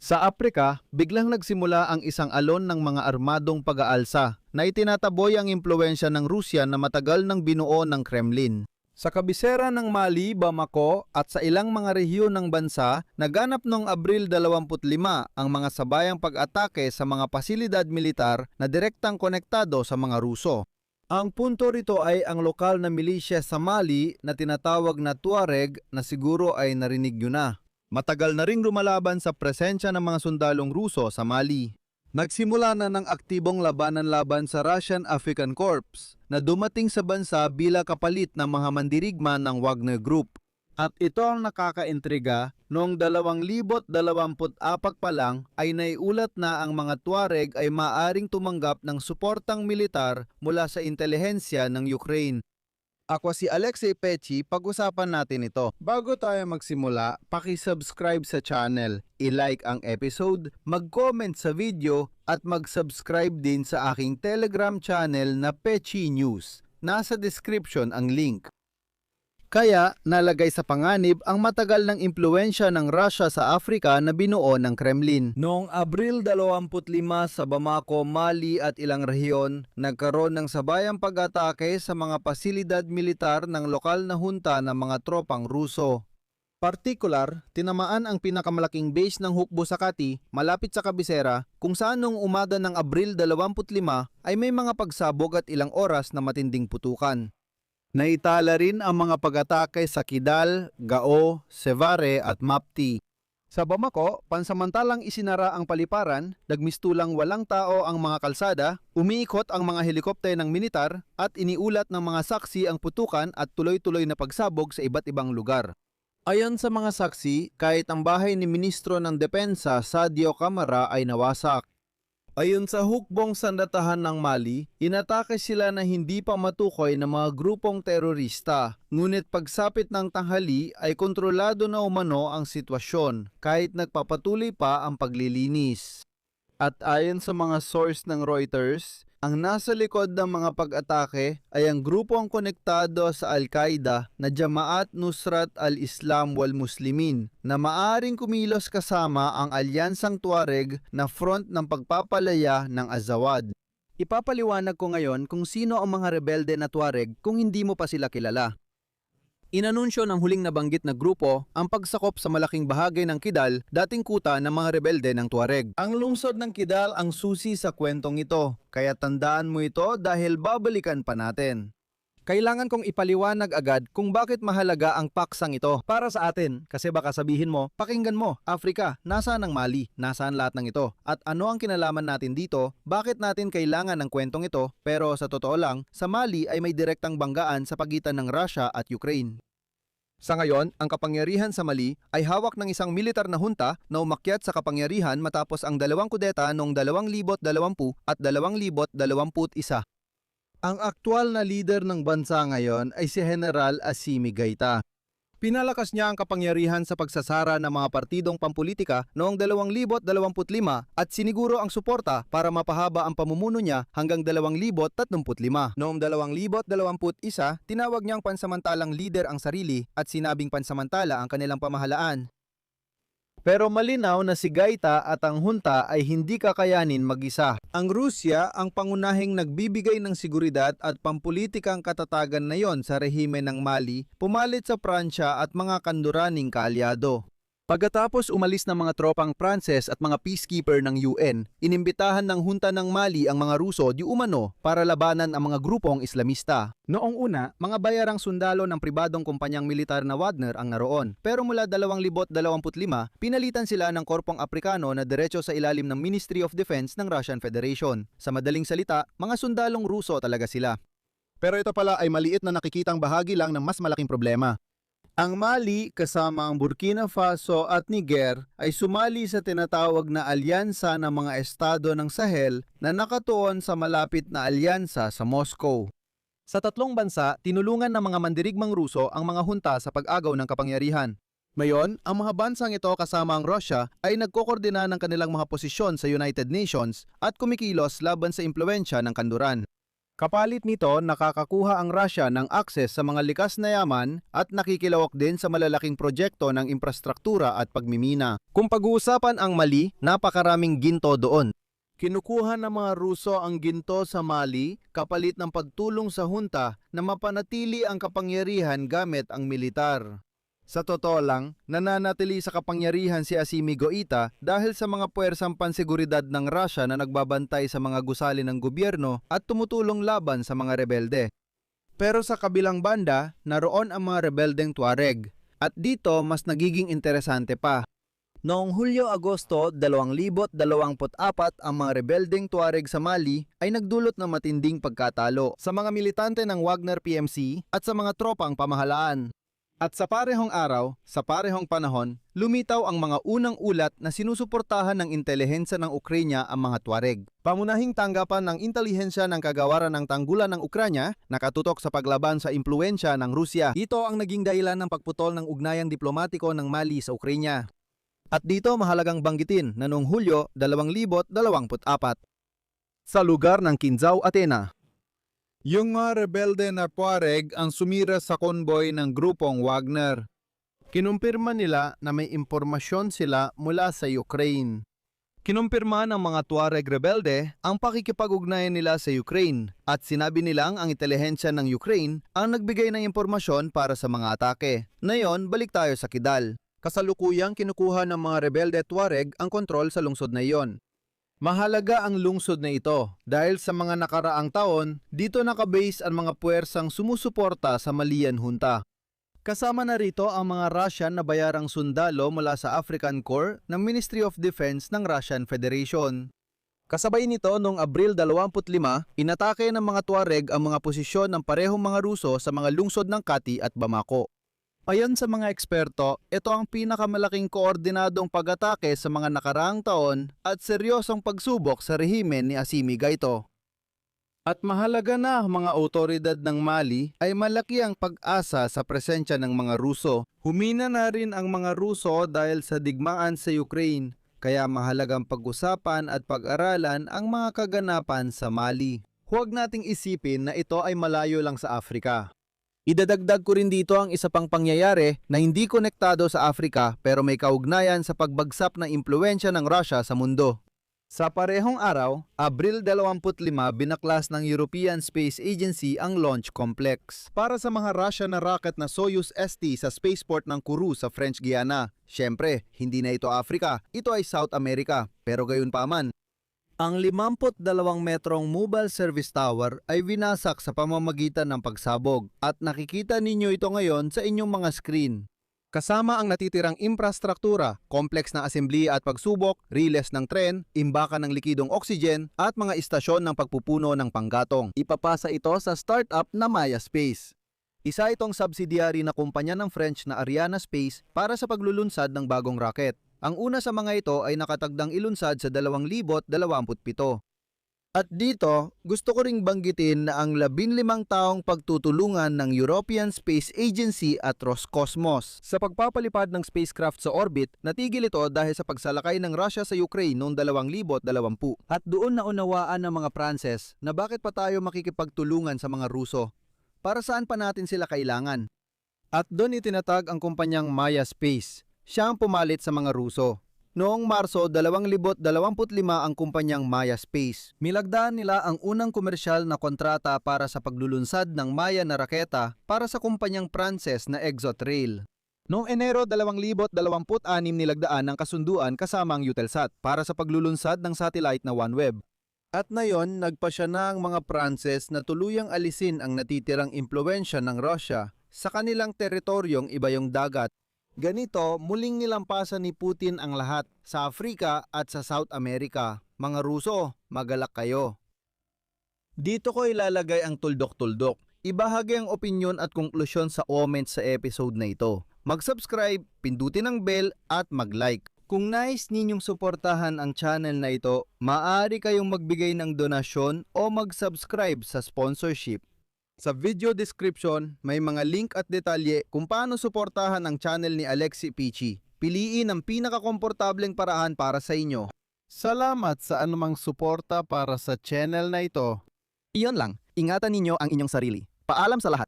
Sa Aprika, biglang nagsimula ang isang alon ng mga armadong pag-aalsa na itinataboy ang impluwensya ng Rusya na matagal nang binuo ng Kremlin. Sa kabisera ng Mali, Bamako at sa ilang mga rehiyon ng bansa, naganap noong Abril 25 ang mga sabayang pag-atake sa mga pasilidad militar na direktang konektado sa mga Ruso. Ang punto rito ay ang lokal na milisya sa Mali na tinatawag na Tuareg na siguro ay narinig nyo na. Matagal na ring lumalaban sa presensya ng mga sundalong Ruso sa Mali. Nagsimula na ng aktibong labanan-laban sa Russian African Corps na dumating sa bansa bilang kapalit ng mga mandirigma ng Wagner Group. At ito ang nakakaintriga, noong 2024 pa lang ay naiulat na ang mga Tuareg ay maaring tumanggap ng suportang militar mula sa intelihensya ng Ukraine. Ako si Alexei Pechi, pag-usapan natin ito. Bago tayo magsimula, paki-subscribe sa channel, i-like ang episode, mag-comment sa video at mag-subscribe din sa aking Telegram channel na Pechi News. Nasa description ang link. Kaya nalagay sa panganib ang matagal ng impluwensya ng Russia sa Afrika na binuo ng Kremlin. Noong Abril 25 sa Bamako, Mali at ilang rehiyon, nagkaroon ng sabayang pag-atake sa mga pasilidad militar ng lokal na hunta ng mga tropang Ruso. Partikular, tinamaan ang pinakamalaking base ng Hukbo Sakati malapit sa kabisera kung saan noong umaga ng Abril 25 ay may mga pagsabog at ilang oras na matinding putukan. Naitala rin ang mga pag-atake sa Kidal, Gao, Sevare at Mapti. Sa Bamako, pansamantalang isinara ang paliparan, nagmistulang walang tao ang mga kalsada, umiikot ang mga helikopter ng militar at iniulat ng mga saksi ang putukan at tuloy-tuloy na pagsabog sa iba't ibang lugar. Ayon sa mga saksi, kahit ang bahay ni Ministro ng Depensa Sadio Camara ay nawasak. Ayon sa hukbong sandatahan ng Mali, inatake sila na hindi pa matukoy ng mga grupong terorista. Ngunit pagsapit ng tanghali ay kontrolado na umano ang sitwasyon kahit nagpapatuloy pa ang paglilinis. At ayon sa mga source ng Reuters, ang nasa likod ng mga pag-atake ay ang grupong konektado sa Al-Qaeda na Jamaat Nusrat al-Islam wal Muslimin na maaring kumilos kasama ang alyansang Tuareg na front ng pagpapalaya ng Azawad. Ipapaliwanag ko ngayon kung sino ang mga rebelde na Tuareg kung hindi mo pa sila kilala. Inanunsyo ng huling nabanggit na grupo ang pagsakop sa malaking bahagi ng Kidal, dating kuta ng mga rebelde ng Tuareg. Ang lungsod ng Kidal ang susi sa kwentong ito, kaya tandaan mo ito dahil babalikan pa natin. Kailangan kong ipaliwanag agad kung bakit mahalaga ang paksang ito para sa atin, kasi baka sabihin mo, pakinggan mo, Afrika, nasaan ang Mali, nasaan lahat ng ito, at ano ang kinalaman natin dito, bakit natin kailangan ng kwentong ito, pero sa totoo lang, sa Mali ay may direktang banggaan sa pagitan ng Russia at Ukraine. Sa ngayon, ang kapangyarihan sa Mali ay hawak ng isang militar na hunta na umakyat sa kapangyarihan matapos ang dalawang kudeta noong 2020 at 2021. Ang aktwal na leader ng bansa ngayon ay si General Assimi Goïta. Pinalakas niya ang kapangyarihan sa pagsasara ng mga partidong pampulitika noong 2025 at siniguro ang suporta para mapahaba ang pamumuno niya hanggang 2035. Noong 2021, tinawag niyang pansamantalang leader ang sarili at sinabing pansamantala ang kanilang pamahalaan. Pero malinaw na si Goïta at ang hunta ay hindi kakayanin mag-isa. Ang Rusya ang pangunahing nagbibigay ng seguridad at pampulitikang katatagan na yon sa rehime ng Mali, pumalit sa Pransya at mga kanduraning kaalyado. Pagkatapos umalis ng mga tropang Pranses at mga peacekeeper ng UN, inimbitahan ng hunta ng Mali ang mga Ruso di umano para labanan ang mga grupong Islamista. Noong una, mga bayarang sundalo ng pribadong kumpanyang militar na Wagner ang naroon. Pero mula 2025, pinalitan sila ng korpong Aprikano na diretso sa ilalim ng Ministry of Defense ng Russian Federation. Sa madaling salita, mga sundalong Ruso talaga sila. Pero ito pala ay maliit na nakikitang bahagi lang ng mas malaking problema. Ang Mali kasama ang Burkina Faso at Niger ay sumali sa tinatawag na alyansa ng mga estado ng Sahel na nakatuon sa malapit na alyansa sa Moscow. Sa tatlong bansa, tinulungan ng mga mandirigmang Ruso ang mga hunta sa pag-agaw ng kapangyarihan. Ngayon, ang mga bansang ito kasama ang Russia ay nagkokoordina ng kanilang mga posisyon sa United Nations at kumikilos laban sa impluwensya ng kanluran. Kapalit nito, nakakakuha ang Russia ng akses sa mga likas na yaman at nakikilawak din sa malalaking proyekto ng infrastruktura at pagmimina. Kung pag-uusapan ang Mali, napakaraming ginto doon. Kinukuha ng mga Ruso ang ginto sa Mali kapalit ng pagtulong sa hunta na mapanatili ang kapangyarihan gamit ang militar. Sa totoo lang, nananatili sa kapangyarihan si Assimi Goïta dahil sa mga puwersang panseguridad ng Russia na nagbabantay sa mga gusali ng gobyerno at tumutulong laban sa mga rebelde. Pero sa kabilang banda, naroon ang mga rebeldeng Tuareg. At dito mas nagiging interesante pa. Noong Hulyo-Agosto 2024, ang mga rebeldeng Tuareg sa Mali ay nagdulot ng matinding pagkatalo sa mga militante ng Wagner PMC at sa mga tropang pamahalaan. At sa parehong araw, sa parehong panahon, lumitaw ang mga unang ulat na sinusuportahan ng intelihensya ng Ukraine ang mga Tuareg. Pamunahing tanggapan ng intelihensya ng kagawaran ng tanggulan ng Ukraine nakatutok sa paglaban sa impluensya ng Rusya. Ito ang naging dahilan ng pagputol ng ugnayang diplomatiko ng Mali sa Ukraine. At dito mahalagang banggitin na noong Hulyo 2024, sa lugar ng Kinzao, Athena, yung mga rebelde na Tuareg ang sumira sa konboy ng grupong Wagner. Kinumpirma nila na may impormasyon sila mula sa Ukraine. Kinumpirma ng mga Tuareg rebelde ang pakikipag-ugnayan nila sa Ukraine at sinabi nilang ang intelihensya ng Ukraine ang nagbigay ng impormasyon para sa mga atake. Ngayon, balik tayo sa Kidal. Kasalukuyang kinukuha ng mga rebelde Tuareg ang kontrol sa lungsod na iyon. Mahalaga ang lungsod na ito dahil sa mga nakaraang taon, dito nakabase ang mga puwersang sumusuporta sa Malian Junta. Kasama na rito ang mga Russian na bayarang sundalo mula sa African Corps ng Ministry of Defense ng Russian Federation. Kasabay nito noong Abril 25, inatake ng mga Tuareg ang mga posisyon ng parehong mga Ruso sa mga lungsod ng Kati at Bamako. Ayon sa mga eksperto, ito ang pinakamalaking koordinadong pag-atake sa mga nakaraang taon at seryosong pagsubok sa rehimen ni Assimi Goïta. At mahalaga na mga otoridad ng Mali ay malaki ang pag-asa sa presensya ng mga Ruso. Humina na rin ang mga Ruso dahil sa digmaan sa Ukraine, kaya mahalagang pag-usapan at pag-aralan ang mga kaganapan sa Mali. Huwag nating isipin na ito ay malayo lang sa Afrika. Idadagdag ko rin dito ang isa pang pangyayari na hindi konektado sa Afrika pero may kaugnayan sa pagbagsak ng impluensya ng Russia sa mundo. Sa parehong araw, Abril 25, binaklas ng European Space Agency ang launch complex para sa mga Russian na rocket na Soyuz ST sa spaceport ng Kourou sa French Guiana. Siyempre, hindi na ito Africa, ito ay South America, pero gayon pa man. Ang 52 metrong mobile service tower ay winasak sa pamamagitan ng pagsabog at nakikita ninyo ito ngayon sa inyong mga screen. Kasama ang natitirang infrastruktura, kompleks na assembly at pagsubok, riles ng tren, imbakan ng likidong oxygen at mga istasyon ng pagpupuno ng panggatong. Ipapasa ito sa startup na Maya Space. Isa itong subsidiary na kumpanya ng French na Ariane Space para sa paglulunsad ng bagong rocket. Ang una sa mga ito ay nakatagdang ilunsad sa 2027. At dito, gusto ko ring banggitin na ang 15 taong pagtutulungan ng European Space Agency at Roscosmos sa pagpapalipad ng spacecraft sa orbit, natigil ito dahil sa pagsalakay ng Russia sa Ukraine noong 2020. At doon naunawaan ng mga Pranses na bakit pa tayo makikipagtulungan sa mga Ruso. Para saan pa natin sila kailangan? At doon itinatag ang kumpanyang Maya Space. Siya ang pumalit sa mga Ruso. Noong Marso 2025 ang kumpanyang Maya Space. Milagdaan nila ang unang komersyal na kontrata para sa paglulunsad ng Maya na raketa para sa kumpanyang Pranses na Exotrail. Noong Enero 2026 nilagdaan ang kasunduan kasama ang Eutelsat para sa paglulunsad ng satellite na OneWeb. At ngayon, nagpasya na ang mga Pranses na tuluyang alisin ang natitirang impluensya ng Russia sa kanilang teritoryong iba yung dagat. Ganito, muling nilampasan ni Putin ang lahat sa Afrika at sa South America. Mga Ruso, magalak kayo. Dito ko ilalagay ang tuldok-tuldok. Ibahagi ang opinyon at konklusyon sa comments sa episode na ito. Mag-subscribe, pindutin ang bell at mag-like. Kung nais ninyong suportahan ang channel na ito, maaari kayong magbigay ng donasyon o mag-subscribe sa sponsorship. Sa video description, may mga link at detalye kung paano suportahan ang channel ni Alexi Pichi. Piliin ang pinakakomportableng paraan para sa inyo. Salamat sa anumang suporta para sa channel na ito. Iyon lang. Ingatan ninyo ang inyong sarili. Paalam sa lahat.